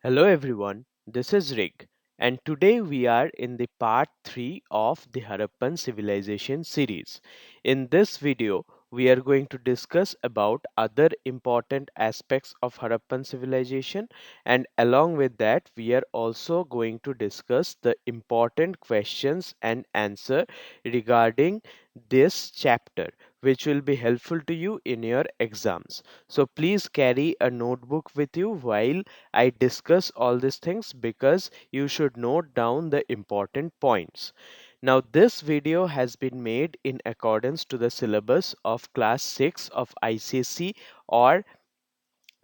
Hello everyone, this is Rick, and today we are in the part 3 of the Harappan Civilization series. In this video, we are going to discuss about other important aspects of Harappan civilization, and along with that we are also going to discuss the important questions and answer regarding this chapter, which will be helpful to you in your exams. So please carry a notebook with you while I discuss all these things because you should note down the important points. Now, this video has been made in accordance to the syllabus of Class 6 of ICSE or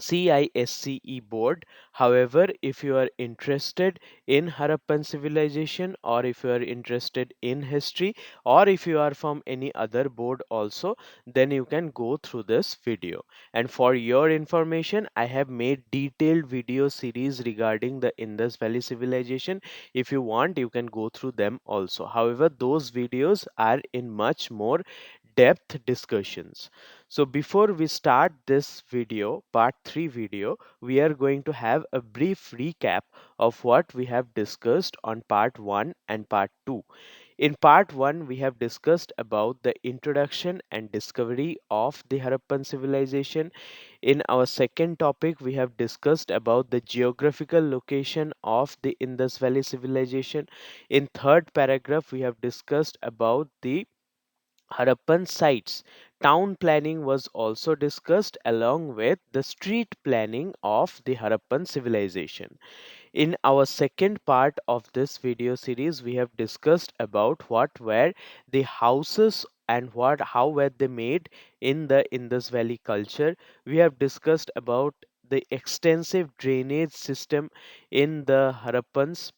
CISCE board. However, if you are interested in Harappan civilization or if you are interested in history or if you are from any other board also, then you can go through this video. And for your information, I have made detailed video series regarding the Indus Valley civilization. If you want, you can go through them also. However, those videos are in much more depth discussions. So before we start this video, part 3 video, we are going to have a brief recap of what we have discussed on part 1 and part 2. In part 1, we have discussed about the introduction and discovery of the Harappan civilization. In our second topic, we have discussed about the geographical location of the Indus Valley civilization. In third paragraph, we have discussed about the Harappan sites. Town planning was also discussed along with the street planning of the Harappan civilization. In our second part of this video series, we have discussed about what were the houses and how were they made in the Indus Valley culture. We have discussed about the extensive drainage system in the Harappans,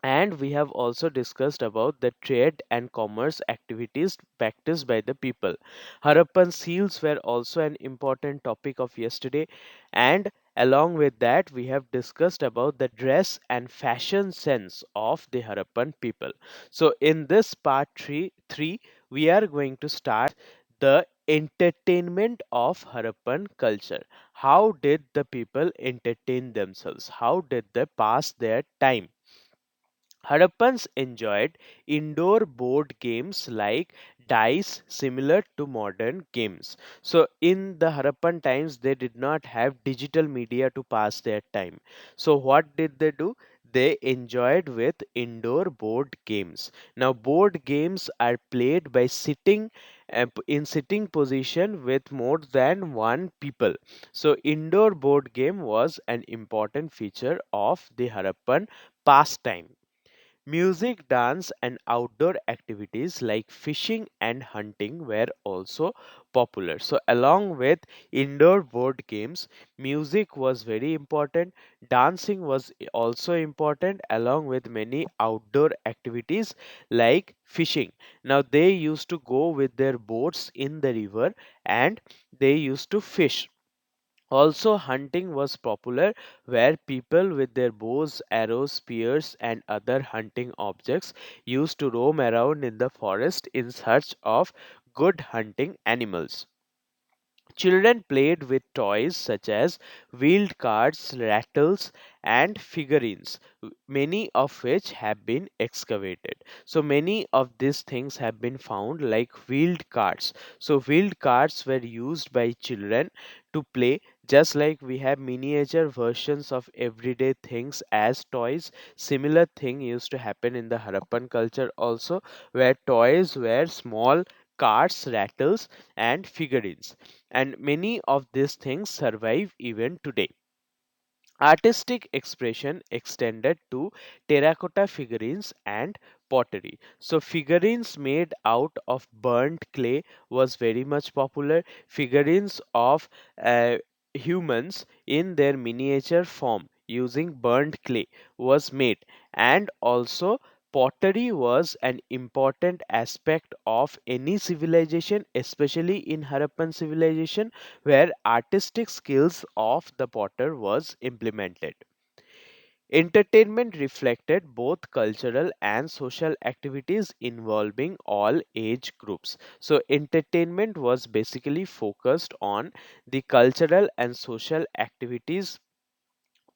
and we have also discussed about the trade and commerce activities practiced by the people. Harappan seals were also an important topic of yesterday, and along with that, we have discussed about the dress and fashion sense of the Harappan people. So, in this part 3, we are going to start the entertainment of Harappan culture. How did the people entertain themselves? How did they pass their time? Harappans enjoyed indoor board games like dice, similar to modern games. So, in the Harappan times, they did not have digital media to pass their time. So, what did they do? They enjoyed with indoor board games. Now, board games are played by sitting in sitting position with more than one people. So, indoor board game was an important feature of the Harappan pastime. Music, dance, and outdoor activities like fishing and hunting were also popular. So, along with indoor board games, music was very important, dancing was also important, along with many outdoor activities like fishing. Now, they used to go with their boats in the river and they used to fish. Also, hunting was popular, where people with their bows, arrows, spears, and other hunting objects used to roam around in the forest in search of good hunting animals. Children played with toys such as wheeled carts, rattles, and figurines, many of which have been excavated. So, many of these things have been found, like wheeled carts. So, wheeled carts were used by children to play, just like we have miniature versions of everyday things as toys. Similar thing used to happen in the Harappan culture also, where toys were small carts, rattles, and figurines, and many of these things survive even today. Artistic expression extended to terracotta figurines and pottery. So, figurines made out of burnt clay was very much popular. Figurines of humans in their miniature form using burnt clay was made, and also pottery was an important aspect of any civilization, especially in Harappan civilization, where artistic skills of the potter was implemented. Entertainment reflected both cultural and social activities involving all age groups. So, entertainment was basically focused on the cultural and social activities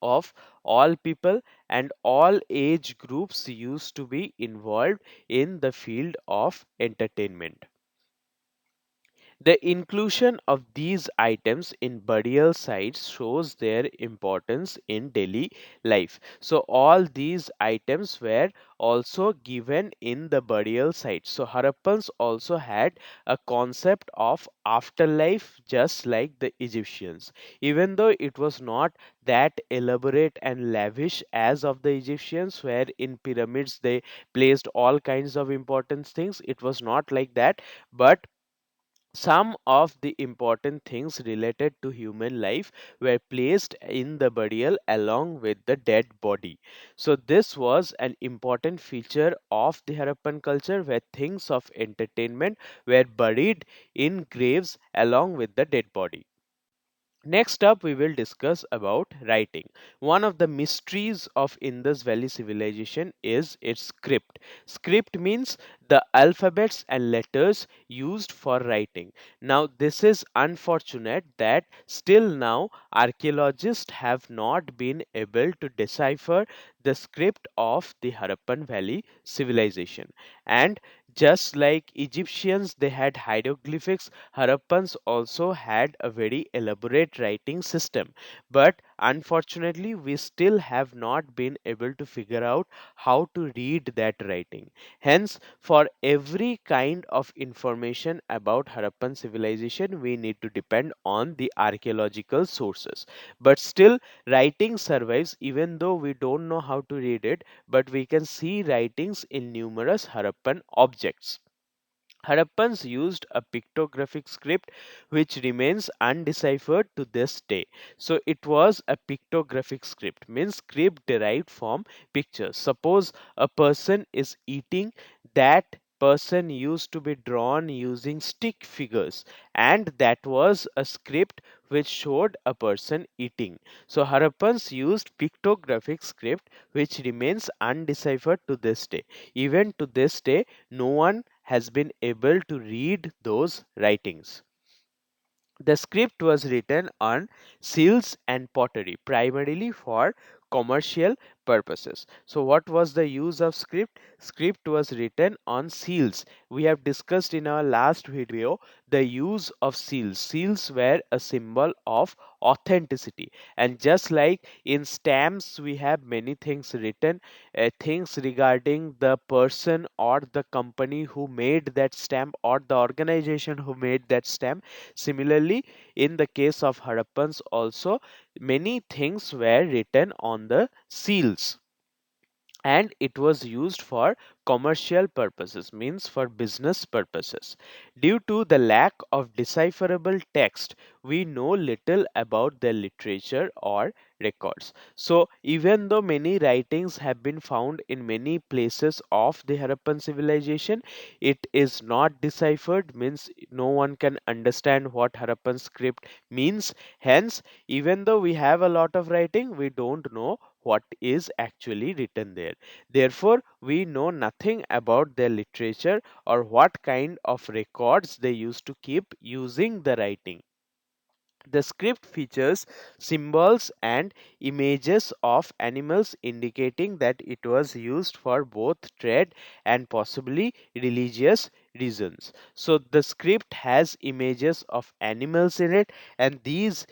of all people and all age groups used to be involved in the field of entertainment. The inclusion of these items in burial sites shows their importance in daily life. So, all these items were also given in the burial site. So, Harappans also had a concept of afterlife just like the Egyptians. Even though it was not that elaborate and lavish as of the Egyptians, where in pyramids they placed all kinds of important things, it was not like that. But some of the important things related to human life were placed in the burial along with the dead body. So, this was an important feature of the Harappan culture where things of entertainment were buried in graves along with the dead body. Next up, we will discuss about writing. One of the mysteries of Indus Valley Civilization is its script. Script means the alphabets and letters used for writing. Now, this is unfortunate that still now archaeologists have not been able to decipher the script of the Harappan Valley Civilization. And just like Egyptians, they had hieroglyphics. Harappans also had a very elaborate writing system, but unfortunately, we still have not been able to figure out how to read that writing. Hence, for every kind of information about Harappan civilization, we need to depend on the archaeological sources. But still, writing survives even though we don't know how to read it, but we can see writings in numerous Harappan objects. Harappans used a pictographic script which remains undeciphered to this day. So it was a pictographic script, means script derived from pictures. Suppose a person is eating, that person used to be drawn using stick figures, and that was a script which showed a person eating. So Harappans used pictographic script which remains undeciphered to this day. Even to this day, no one has been able to read those writings. The script was written on seals and pottery, primarily for commercial purposes. So, what was the use of script? Script was written on seals. We have discussed in our last video the use of seals. Seals were a symbol of authenticity, and just like in stamps, we have many things written, things regarding the person or the company who made that stamp or the organization who made that stamp. Similarly, in the case of Harappans also, many things were written on the seals, and it was used for commercial purposes, means for business purposes. Due to the lack of decipherable text, we know little about their literature or records. So even though many writings have been found in many places of the Harappan civilization, it is not deciphered, means no one can understand what Harappan script means. Hence, even though we have a lot of writing, we don't know what is actually written there. Therefore, we know nothing about their literature or what kind of records they used to keep using the writing. The script features symbols and images of animals indicating that it was used for both trade and possibly religious reasons. So the script has images of animals in it, and these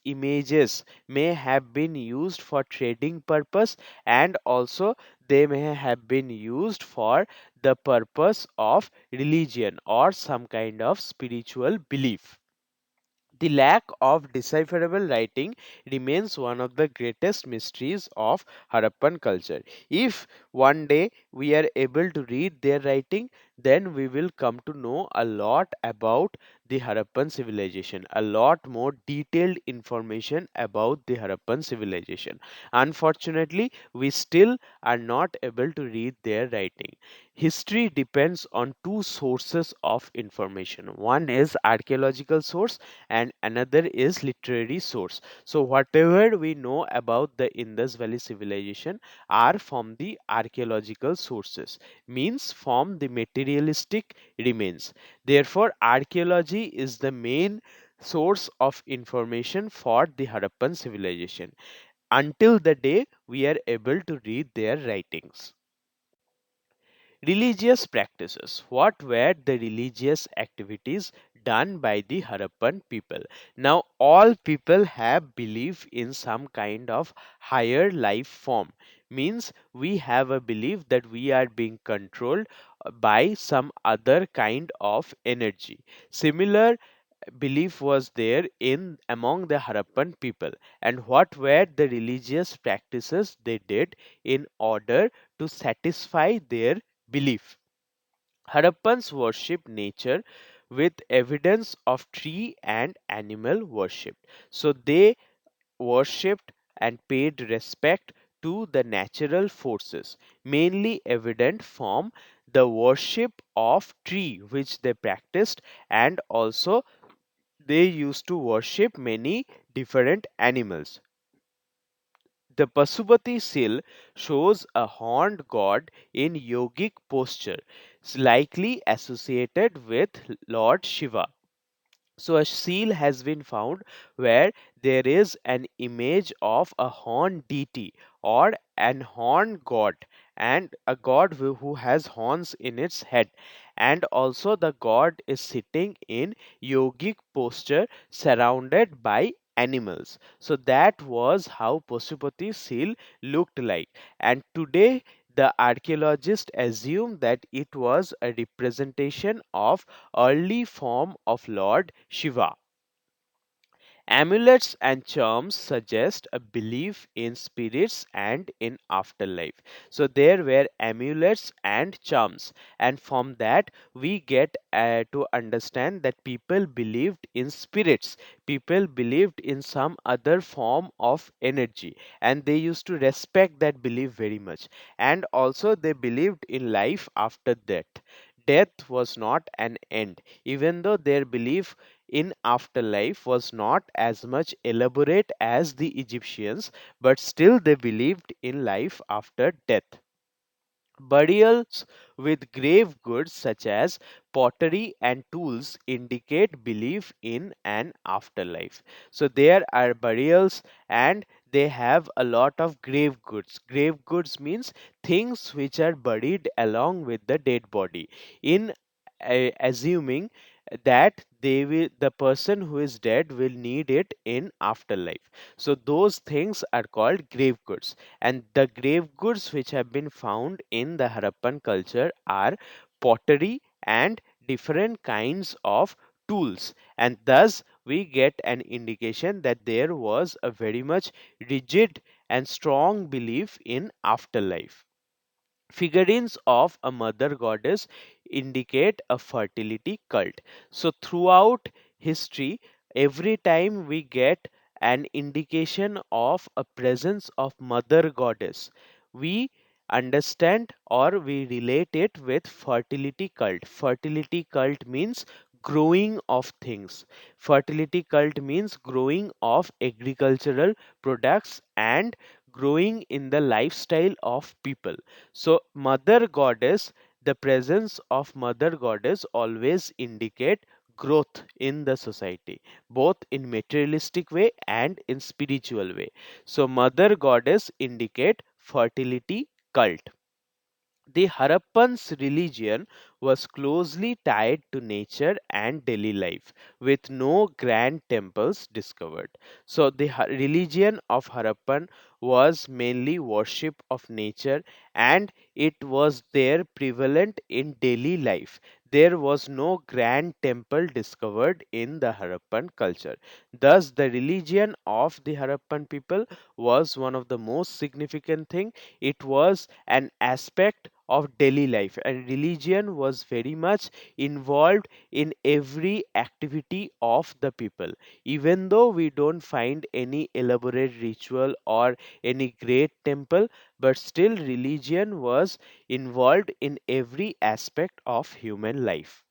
images may have been used for trading purpose, and also they may have been used for the purpose of religion or some kind of spiritual belief. The lack of decipherable writing remains one of the greatest mysteries of Harappan culture. If one day we are able to read their writing, then we will come to know a lot about the Harappan civilization, a lot more detailed information about the Harappan civilization. Unfortunately, we still are not able to read their writing. History depends on two sources of information. One is archaeological source and another is literary source. So whatever we know about the Indus Valley civilization are from the archaeological sources, means from the materialistic remains. Therefore, archaeology is the main source of information for the Harappan civilization. until the day we are able to read their writings. Religious practices. What were the religious activities done by the Harappan people? Now, all people have belief in some kind of higher life form. Means we have a belief that we are being controlled by some other kind of energy. Similar belief was there in among the Harappan people. And what were the religious practices they did in order to satisfy their belief? Harappans worship nature with evidence of tree and animal worship. So they worshipped and paid respect to the natural forces, mainly evident from the worship of tree which they practiced, and also they used to worship many different animals. The Pasupati seal shows a horned god in yogic posture, likely associated with Lord Shiva. So, a seal has been found where there is an image of a horned deity or an horned god, and a god who has horns in its head. And also, the god is sitting in yogic posture surrounded by animals. So, that was how Pasupati seal looked like. And today, the archaeologists assume that it was a representation of early form of Lord Shiva. Amulets and charms suggest a belief in spirits and in afterlife. So there were amulets and charms, and from that we get to understand that people believed in spirits, people believed in some other form of energy, and they used to respect that belief very much. And also they believed in life after death. Death was not an end, even though their belief in afterlife was not as much elaborate as the Egyptians, but still they believed in life after death. Burials with grave goods such as pottery and tools indicate belief in an afterlife. So there are burials and they have a lot of grave goods. Grave goods means things which are buried along with the dead body. In assuming that the person who is dead will need it in afterlife. So those things are called grave goods, and the grave goods which have been found in the Harappan culture are pottery and different kinds of tools, and thus we get an indication that there was a very much rigid and strong belief in afterlife. Figurines of a mother goddess indicate a fertility cult. So, throughout history, every time we get an indication of a presence of mother goddess, we understand or we relate it with fertility cult. Fertility cult means growing of things. Fertility cult means growing of agricultural products and growing in the lifestyle of people. So, Mother Goddess, the presence of Mother Goddess always indicate growth in the society, both in materialistic way and in spiritual way. So, Mother Goddess indicate fertility cult. The Harappan's religion was closely tied to nature and daily life, with no grand temples discovered. So, the religion of Harappan was mainly worship of nature, and it was there prevalent in daily life. There was no grand temple discovered in the Harappan culture. Thus, the religion of the Harappan people was one of the most significant thing. It was an aspect of daily life, and religion was very much involved in every activity of the people. Even though we don't find any elaborate ritual or any great temple, but still religion was involved in every aspect of human life.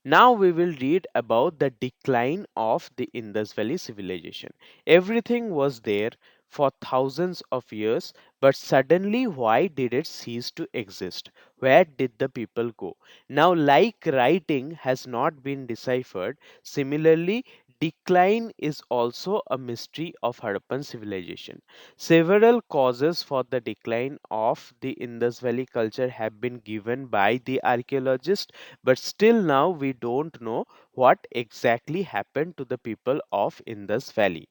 Now we will read about the decline of the Indus Valley Civilization. Everything was there for thousands of years, but suddenly why did it cease to exist? Where did the people go? Now, like writing has not been deciphered, similarly, decline is also a mystery of Harappan civilization. Several causes for the decline of the Indus Valley culture have been given by the archaeologists, but still now we don't know what exactly happened to the people of Indus Valley.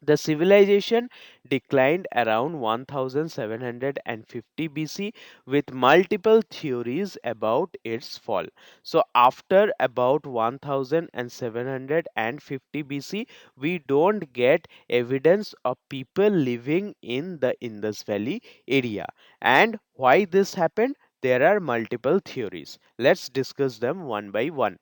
The civilization declined around 1750 BC with multiple theories about its fall. So, after about 1750 BC, we don't get evidence of people living in the Indus Valley area. And why this happened? There are multiple theories. Let's discuss them one by one.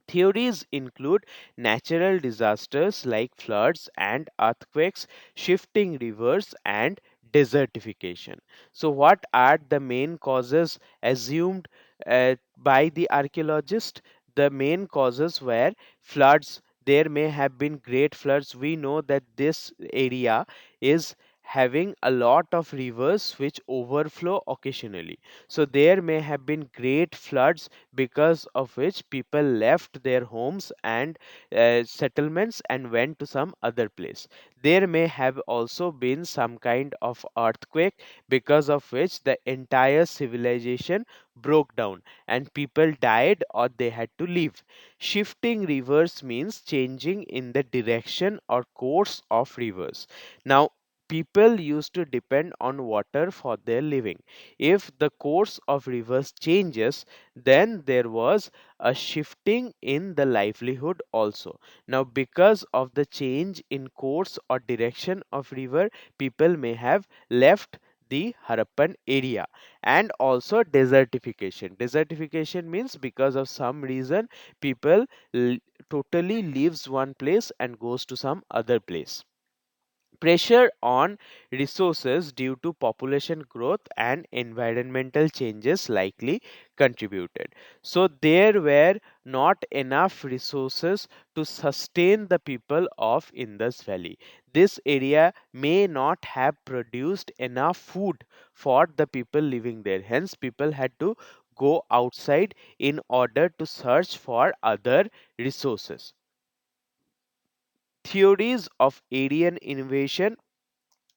Theories include natural disasters like floods and earthquakes, shifting rivers, and desertification. So, what are the main causes assumed by the archaeologists? The main causes were floods. There may have been great floods. We know that this area is having a lot of rivers which overflow occasionally. So, there may have been great floods because of which people left their homes and settlements and went to some other place. There may have also been some kind of earthquake because of which the entire civilization broke down and people died or they had to leave. Shifting rivers means changing in the direction or course of rivers. Now, people used to depend on water for their living. If the course of rivers changes, then there was a shifting in the livelihood also. Now, because of the change in course or direction of river, people may have left the Harappan area. And also desertification. Desertification means because of some reason people l- totally leaves one place and goes to some other place. Pressure on resources due to population growth and environmental changes likely contributed. So, there were not enough resources to sustain the people of Indus Valley. This area may not have produced enough food for the people living there. Hence, people had to go outside in order to search for other resources. Theories of Aryan invasion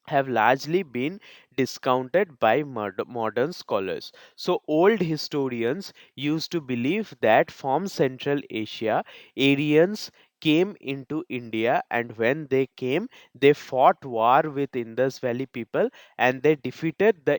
have largely been discounted by modern scholars. So, old historians used to believe that from Central Asia, Aryans came into India, and when they came, they fought war with Indus Valley people and they defeated the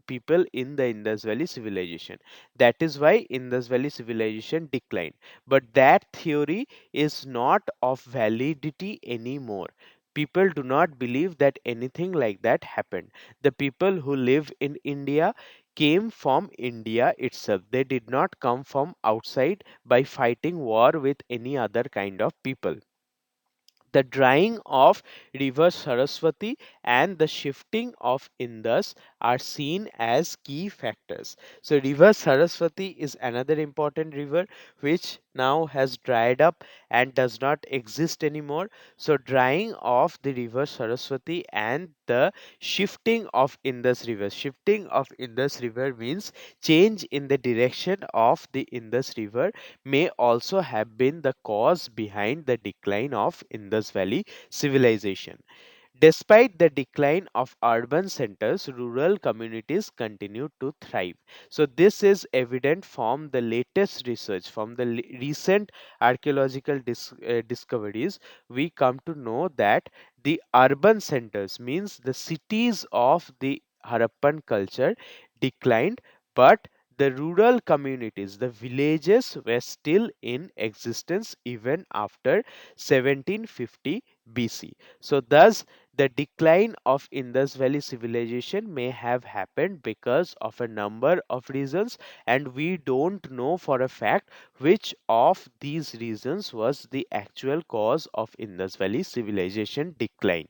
people in the Indus Valley civilization. That is why Indus Valley civilization declined. But that theory is not of validity anymore. People do not believe that anything like that happened. The people who live in India came from India itself. They did not come from outside by fighting war with any other kind of people. The drying of river Saraswati and the shifting of Indus are seen as key factors. So, river Saraswati is another important river which now has dried up and does not exist anymore. So, drying of the river Saraswati and the shifting of Indus River. Shifting of Indus River means change in the direction of the Indus River may also have been the cause behind the decline of Indus Valley civilization. Despite the decline of urban centers, rural communities continue to thrive. So, this is evident from the latest research, from the recent archaeological discoveries. We come to know that the urban centers, means the cities of the Harappan culture, declined, but the rural communities, the villages, were still in existence even after 1750 BC. So, thus, the decline of Indus Valley civilization may have happened because of a number of reasons, and we don't know for a fact which of these reasons was the actual cause of Indus Valley civilization decline.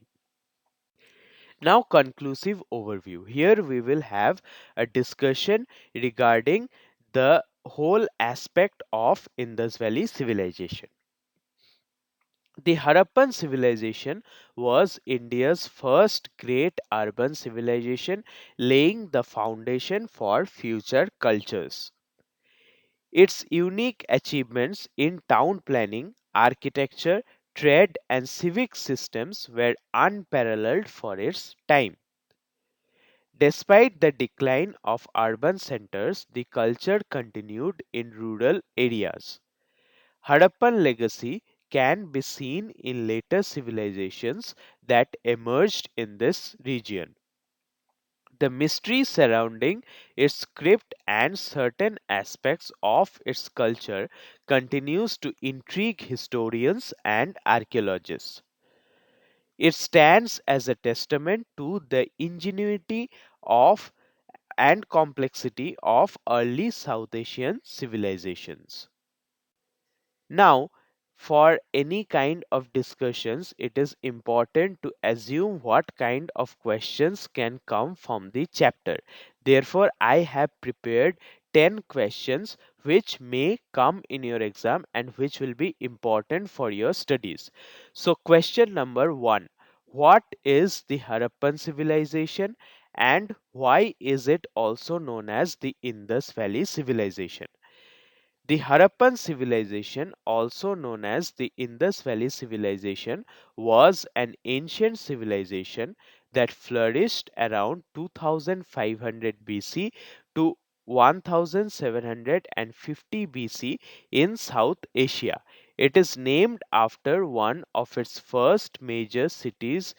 Now, conclusive overview. Here we will have a discussion regarding the whole aspect of Indus Valley civilization. The Harappan civilization was India's first great urban civilization, laying the foundation for future cultures. Its unique achievements in town planning, architecture, trade, and civic systems were unparalleled for its time. Despite the decline of urban centers, the culture continued in rural areas. Harappan legacy can be seen in later civilizations that emerged in this region. The mystery surrounding its script and certain aspects of its culture continues to intrigue historians and archaeologists. It stands as a testament to the ingenuity of and complexity of early South Asian civilizations. Now, for any kind of discussions, it is important to assume what kind of questions can come from the chapter. Therefore, I have prepared 10 questions which may come in your exam and which will be important for your studies. So, question number 1: what is the Harappan civilization and why is it also known as the Indus Valley Civilization? The Harappan civilization, also known as the Indus Valley Civilization, was an ancient civilization that flourished around 2500 BC to 1750 BC in South Asia. It is named after one of its first major cities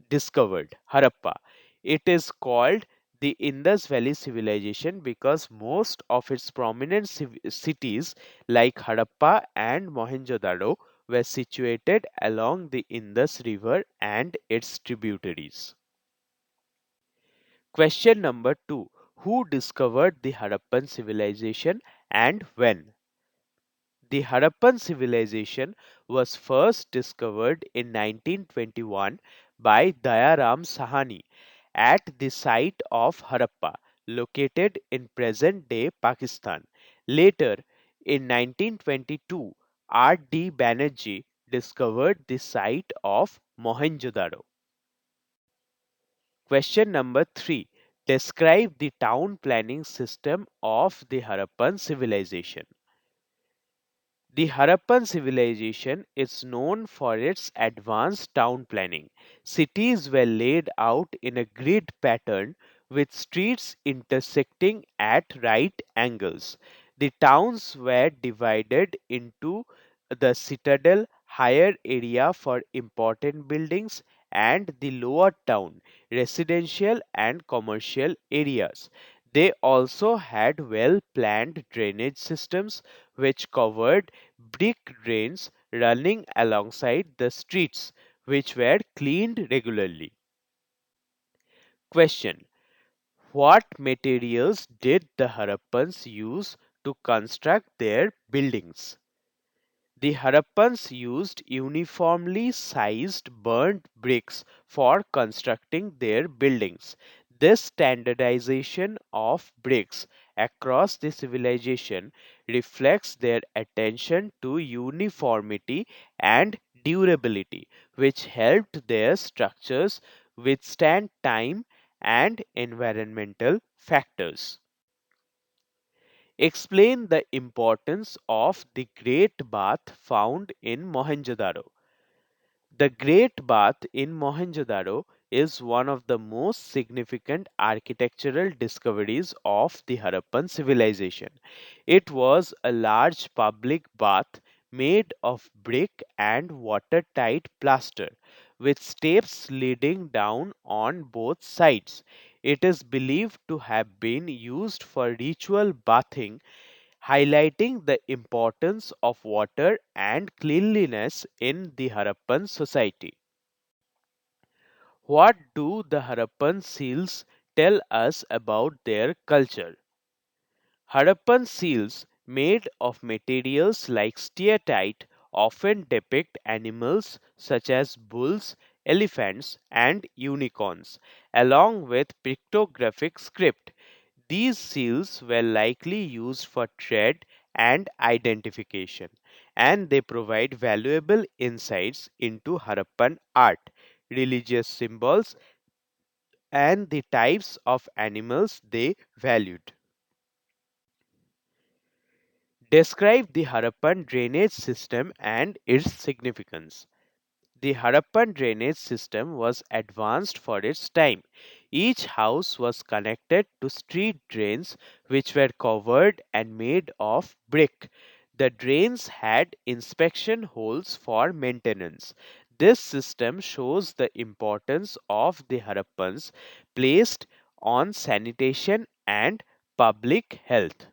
discovered, Harappa. It is called the Indus Valley Civilization because most of its prominent cities like Harappa and Mohenjodaro were situated along the Indus River and its tributaries. Question number 2: who discovered the Harappan civilization and when? The Harappan civilization was first discovered in 1921 by Dayaram Sahani at the site of Harappa, located in present day Pakistan. Later, in 1922, R. D. Banerjee discovered the site of Mohenjodaro. Question number 3: describe the town planning system of the Harappan civilization. The Harappan civilization is known for its advanced town planning. Cities were laid out in a grid pattern with streets intersecting at right angles. The towns were divided into the citadel, higher area for important buildings, and the lower town, residential and commercial areas. They also had well planned drainage systems which covered brick drains running alongside the streets, which were cleaned regularly. Question: what materials did the Harappans use to construct their buildings? The Harappans used uniformly sized burnt bricks for constructing their buildings. This standardization of bricks across the civilization reflects their attention to uniformity and durability, which helped their structures withstand time and environmental factors. Explain the importance of the Great Bath found in Mohenjo-daro. The Great Bath in Mohenjo-daro is one of the most significant architectural discoveries of the Harappan civilization. It was a large public bath made of brick and watertight plaster, with steps leading down on both sides. It is believed to have been used for ritual bathing, highlighting the importance of water and cleanliness in the Harappan society. What do the Harappan seals tell us about their culture? Harappan seals, made of materials like steatite, often depict animals such as bulls, elephants, and unicorns, along with pictographic script. These seals were likely used for trade and identification, and they provide valuable insights into Harappan art, religious symbols, and the types of animals they valued. Describe the Harappan drainage system and its significance. The Harappan drainage system was advanced for its time. Each house was connected to street drains which were covered and made of brick. The drains had inspection holes for maintenance. This system shows the importance of the Harappans placed on sanitation and public health.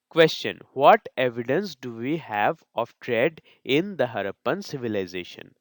Question: what evidence do we have of trade in the Harappan civilization?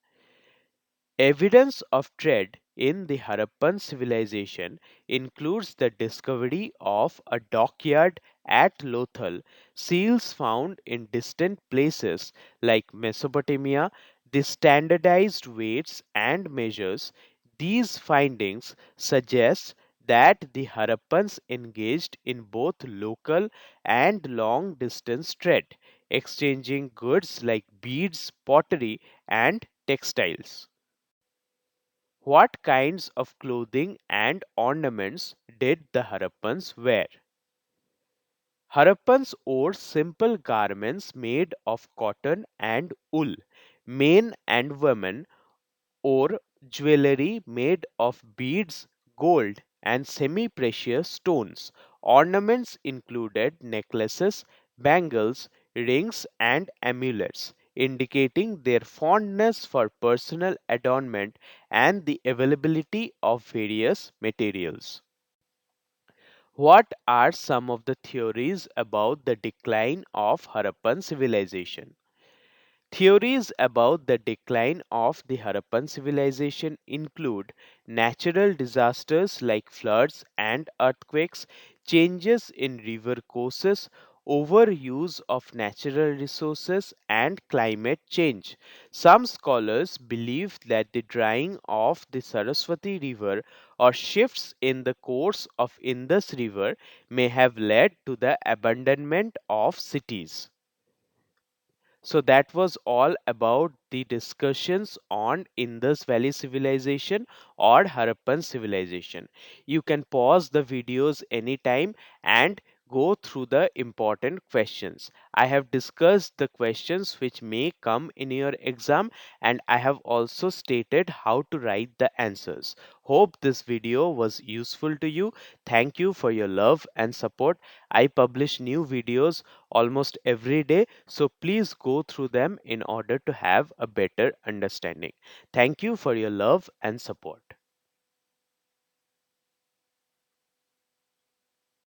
Evidence of trade in the Harappan civilization includes the discovery of a dockyard at Lothal, seals found in distant places like Mesopotamia, the standardized weights and measures. These findings suggest that the Harappans engaged in both local and long distance trade, exchanging goods like beads, pottery, and textiles. What kinds of clothing and ornaments did the Harappans wear? Harappans wore simple garments made of cotton and wool. Men and women or jewelry made of beads, gold, and semi precious stones. Ornaments included necklaces, bangles, rings, and amulets, indicating their fondness for personal adornment and the availability of various materials. What are some of the theories about the decline of Harappan civilization? Theories about the decline of the Harappan civilization include natural disasters like floods and earthquakes, changes in river courses, overuse of natural resources, and climate change. Some scholars believe that the drying of the Saraswati River or shifts in the course of Indus River may have led to the abandonment of cities. So that was all about the discussions on Indus Valley Civilization or Harappan Civilization. You can pause the videos anytime and go through the important questions. I have discussed the questions which may come in your exam, and I have also stated how to write the answers. Hope this video was useful to you. Thank you for your love and support. I publish new videos almost every day, so please go through them in order to have a better understanding. Thank you for your love and support.